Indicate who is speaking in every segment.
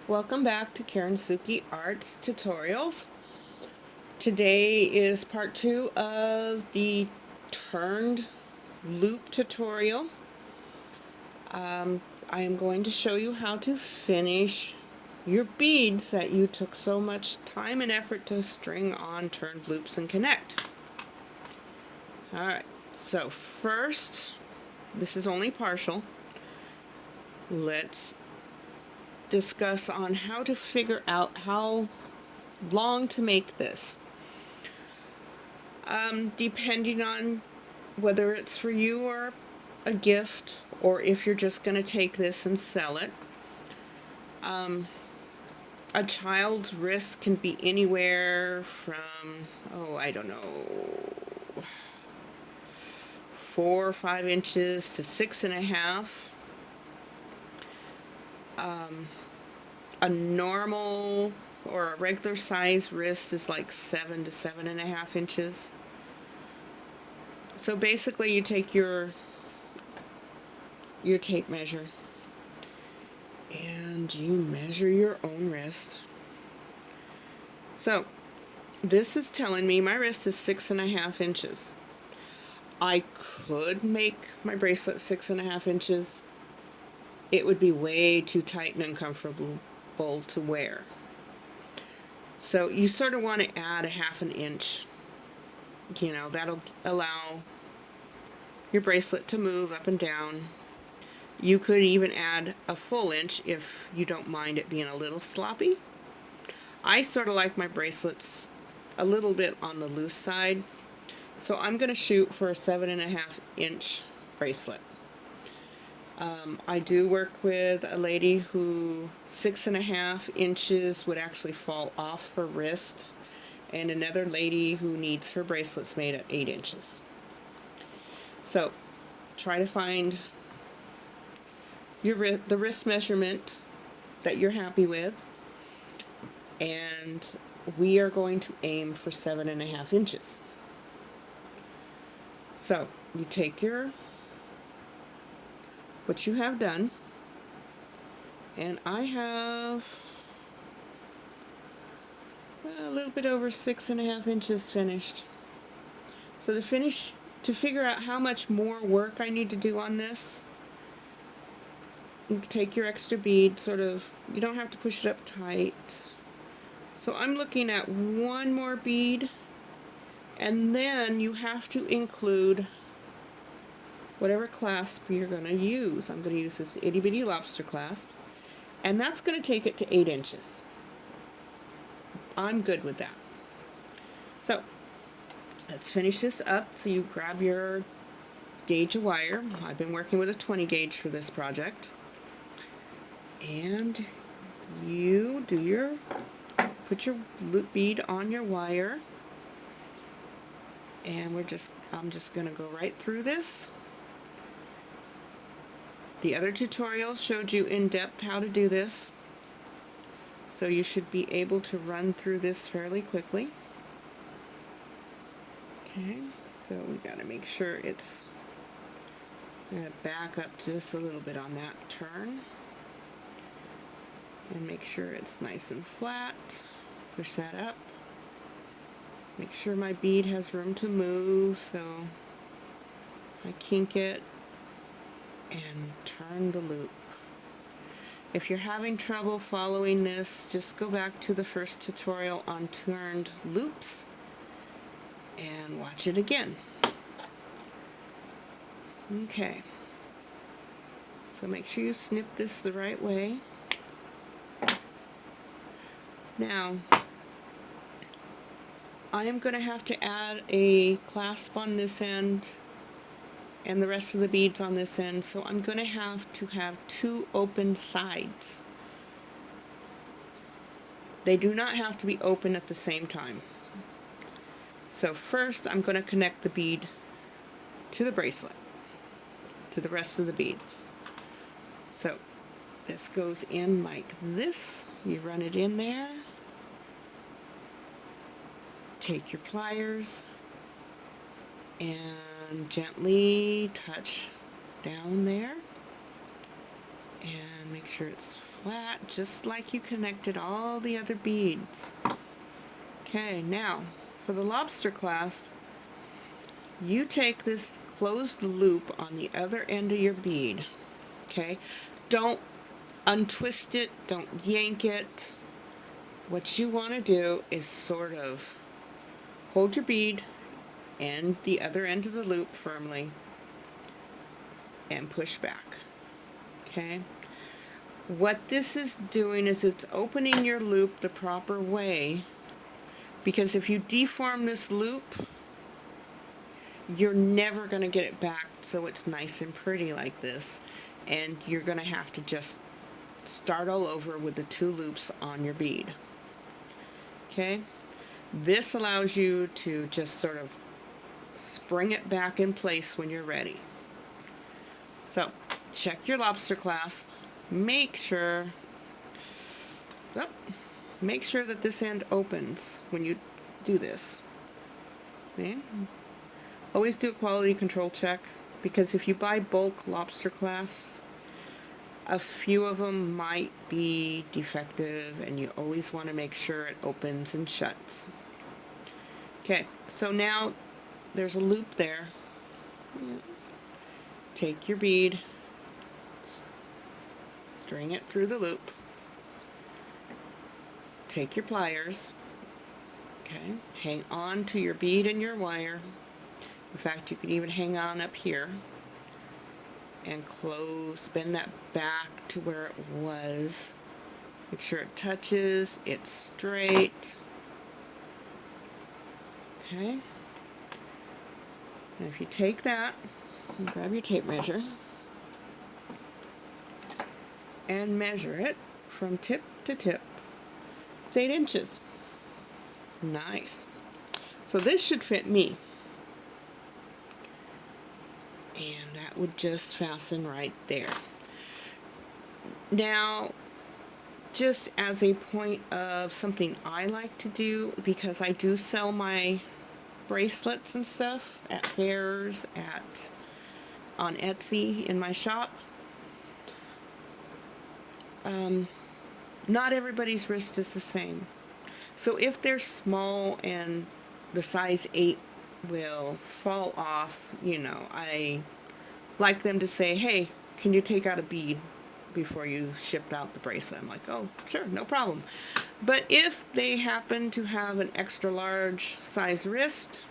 Speaker 1: Welcome back to KarenSukiArts tutorials. Today is part 2 of the turned loop tutorial. I am going to show you how to finish your beads that you took so much time and effort to string on turned loops and connect. Alright, so first, this is only partial. Let's discuss on how to figure out how long to make this. Depending on whether it's for you or a gift, or if you're just going to take this and sell it. A child's wrist can be anywhere from, I don't know, 4 or 5 inches to 6.5. A normal or a regular size wrist is like 7 to 7.5 inches. So basically you take your tape measure and you measure your own wrist. So this is telling me my wrist is 6.5 inches. I could make my bracelet 6.5 inches. It would be way too tight and uncomfortable to wear. So you sort of want to add a 1/2 inch. That'll allow your bracelet to move up and down. You could even add a full inch if you don't mind it being a little sloppy. I sort of like my bracelets a little bit on the loose side, so I'm going to shoot for a 7.5 inch bracelet. I do work with a lady who 6.5 inches would actually fall off her wrist, and another lady who needs her bracelets made at 8 inches. So try to find the wrist measurement that you're happy with, and we are going to aim for 7.5 inches. So you take what you have done, and I have a little bit over 6.5 inches finished. So to figure out how much more work I need to do on this, you take your extra bead, you don't have to push it up tight. So I'm looking at one more bead, and then you have to include whatever clasp you're going to use. I'm going to use this itty bitty lobster clasp, and that's going to take it to 8 inches. I'm good with that. So let's finish this up. So you grab your gauge of wire. I've been working with a 20 gauge for this project. And you put your loop bead on your wire, and I'm just going to go right through this. The other tutorial showed you in depth how to do this, so you should be able to run through this fairly quickly. Okay, so we got to make sure I'm going to back up just a little bit on that turn and make sure it's nice and flat. Push that up. Make sure my bead has room to move, so I kink it and turn the loop. If you're having trouble following this, just go back to the first tutorial on turned loops and watch it again. Okay, so make sure you snip this the right way. Now, I am going to have to add a clasp on this end and the rest of the beads on this end, so I'm going to have 2 open sides. They do not have to be open at the same time. So first I'm going to connect the bead to the bracelet, to the rest of the beads. So this goes in like this. You run it in there. Take your pliers and gently touch down there and make sure it's flat, just like you connected all the other beads. Okay, now for the lobster clasp, you take this closed loop on the other end of your bead. Okay, don't untwist it, don't yank it. What you want to do is sort of hold your bead and the other end of the loop firmly and push back. Okay, what this is doing is it's opening your loop the proper way, because if you deform this loop, you're never going to get it back so it's nice and pretty like this, and you're going to have to just start all over with the 2 loops on your bead. Okay, this allows you to just sort of spring it back in place when you're ready. So check your lobster clasp, make sure that this end opens when you do this. Okay? Always do a quality control check, because if you buy bulk lobster clasps, a few of them might be defective, and you always want to make sure it opens and shuts. Okay, so now there's a loop there. Take your bead, string it through the loop, take your pliers, okay, hang on to your bead and your wire. In fact, you can even hang on up here and close, bend that back to where it was. Make sure it touches, it's straight. Okay. And if you take that, and grab your tape measure and measure it from tip to tip. It's 8 inches. Nice. So this should fit me. And that would just fasten right there. Now, just as a point of something I like to do, because I do sell my bracelets and stuff at fairs, on Etsy, in my shop. Not everybody's wrist is the same. So if they're small and the size 8 will fall off, I like them to say, hey, can you take out a bead before you ship out the bracelet? I'm like, oh, sure, no problem. But if they happen to have an extra large size wrist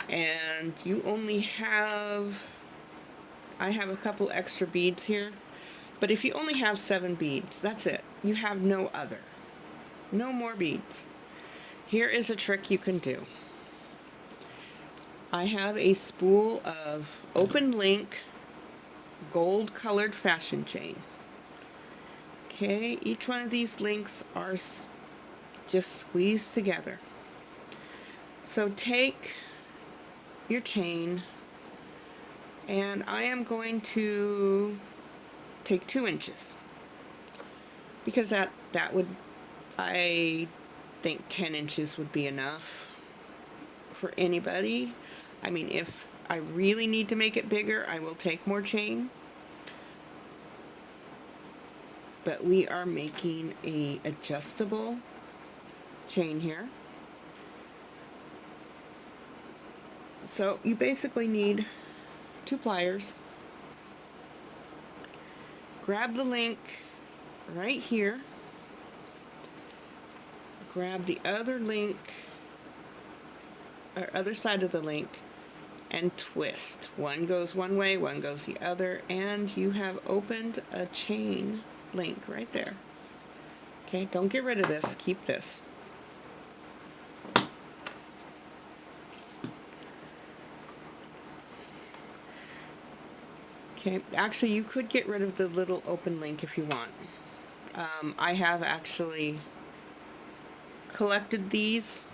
Speaker 1: and you only have, I have a couple extra beads here, but if you only have 7 beads, that's it. You have no more beads. Here is a trick you can do. I have a spool of open link gold colored fashion chain. Okay, each one of these links are just squeezed together. So take your chain, and I am going to take 2 inches, because that would, I think 10 inches would be enough for anybody. I mean, if I really need to make it bigger, I will take more chain. But we are making a adjustable chain here. So you basically need 2 pliers. Grab the link right here. Grab the other link, or other side of the link, and twist. One goes one way, one goes the other, and you have opened a chain link right there. Okay, don't get rid of this, keep this. Okay, actually you could get rid of the little open link if you want. I have actually collected these,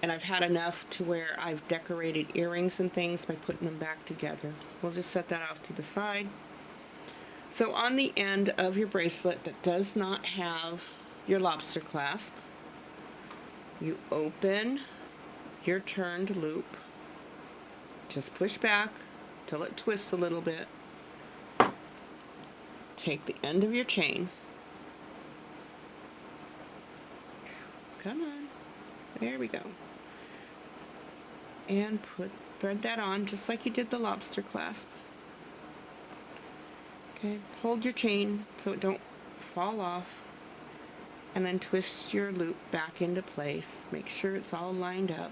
Speaker 1: and I've had enough to where I've decorated earrings and things by putting them back together. We'll just set that off to the side. So on the end of your bracelet that does not have your lobster clasp, you open your turned loop. Just push back till it twists a little bit. take the end of your chain, come on, there we go, and thread that on just like you did the lobster clasp. Okay, hold your chain so it don't fall off, and then twist your loop back into place. Make sure it's all lined up.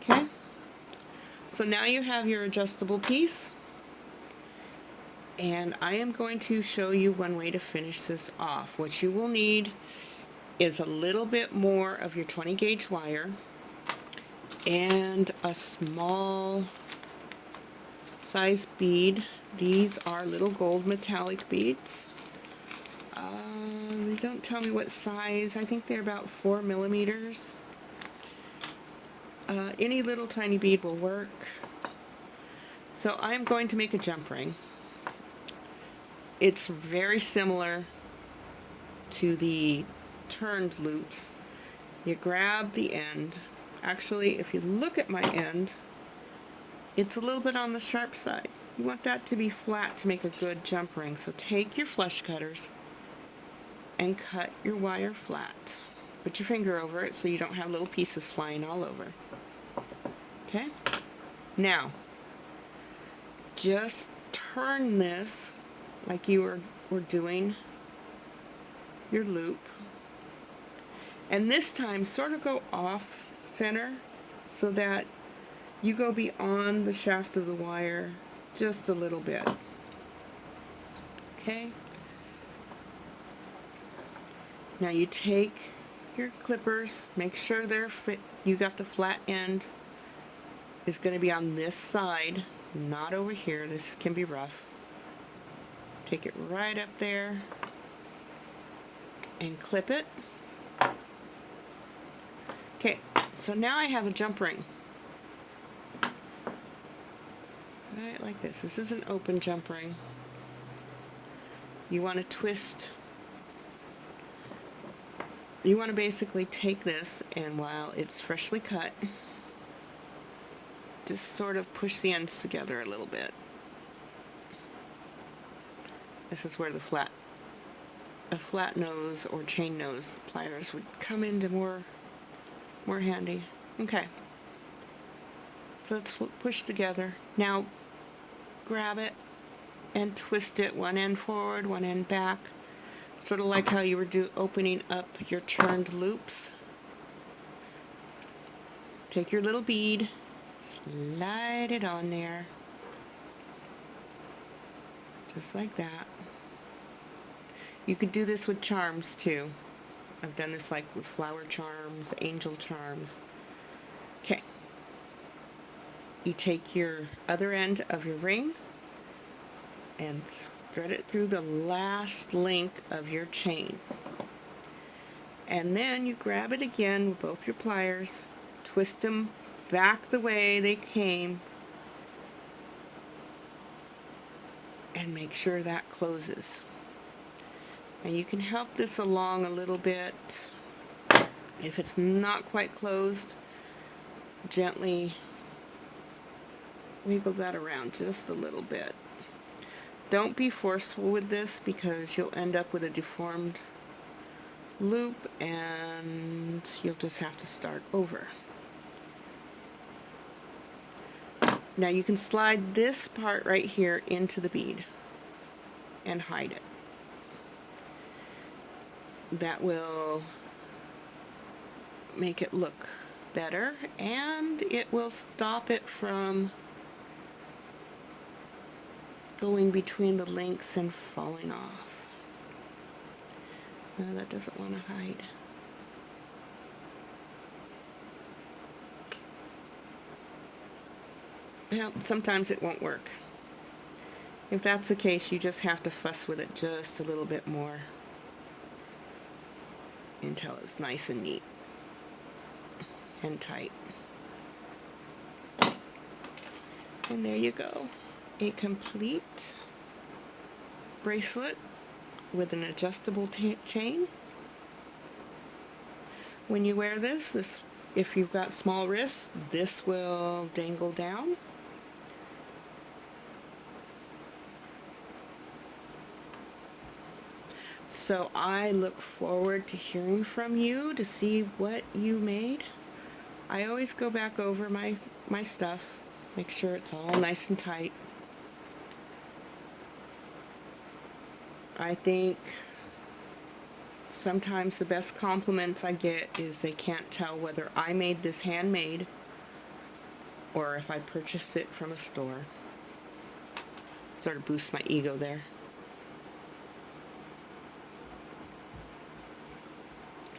Speaker 1: Okay, so now you have your adjustable piece, and I am going to show you one way to finish this off. What you will need is a little bit more of your 20 gauge wire and a small size bead. These are little gold metallic beads. They don't tell me what size. I think they're about 4 millimeters. Any little tiny bead will work. So I'm going to make a jump ring. It's very similar to the turned loops. You grab the end. Actually, if you look at my end, it's a little bit on the sharp side. You want that to be flat to make a good jump ring. So take your flush cutters and cut your wire flat. Put your finger over it so you don't have little pieces flying all over. Okay? Now, just turn this like you were doing your loop. And this time, sort of go off center so that you go beyond the shaft of the wire just a little bit. Okay? Now you take your clippers, make sure they're fit. You got the flat end is going to be on this side, not over here. This can be rough. Take it right up there and clip it. Okay, so now I have a jump ring. Right, like this. This is an open jump ring. You want to twist. You want to basically take this, and while it's freshly cut, just sort of push the ends together a little bit. This is where a flat nose or chain nose pliers would come into more handy. Okay. So let's push together. Now grab it and twist it, one end forward, one end back. Sort of like how you were opening up your turned loops. Take your little bead, slide it on there, just like that. You could do this with charms too. I've done this like with flower charms, angel charms. Okay. You take your other end of your ring and thread it through the last link of your chain. And then you grab it again with both your pliers, twist them back the way they came, and make sure that closes. And you can help this along a little bit. If it's not quite closed, gently wiggle that around just a little bit. Don't be forceful with this because you'll end up with a deformed loop and you'll just have to start over. Now you can slide this part right here into the bead and hide it. That will make it look better, and it will stop it from going between the links and falling off. No, that doesn't want to hide. Well, sometimes it won't work. If that's the case, you just have to fuss with it just a little bit more until it's nice and neat and tight. And there you go. A complete bracelet with an adjustable chain. When you wear this, if you've got small wrists, this will dangle down. So I look forward to hearing from you to see what you made. I always go back over my stuff, make sure it's all nice and tight. I think sometimes the best compliments I get is they can't tell whether I made this handmade or if I purchased it from a store. Sort of boosts my ego there.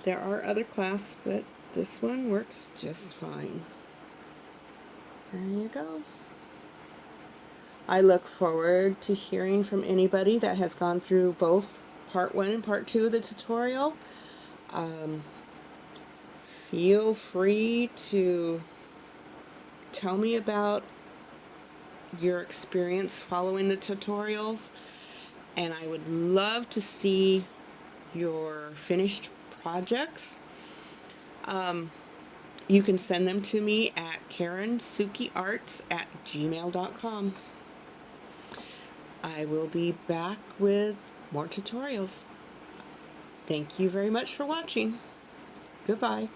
Speaker 1: There are other clasps, but this one works just fine. There you go. I look forward to hearing from anybody that has gone through both part 1 and part 2 of the tutorial. Feel free to tell me about your experience following the tutorials, and I would love to see your finished projects. You can send them to me at KarenSukiArts@gmail.com. I will be back with more tutorials. Thank you very much for watching. Goodbye.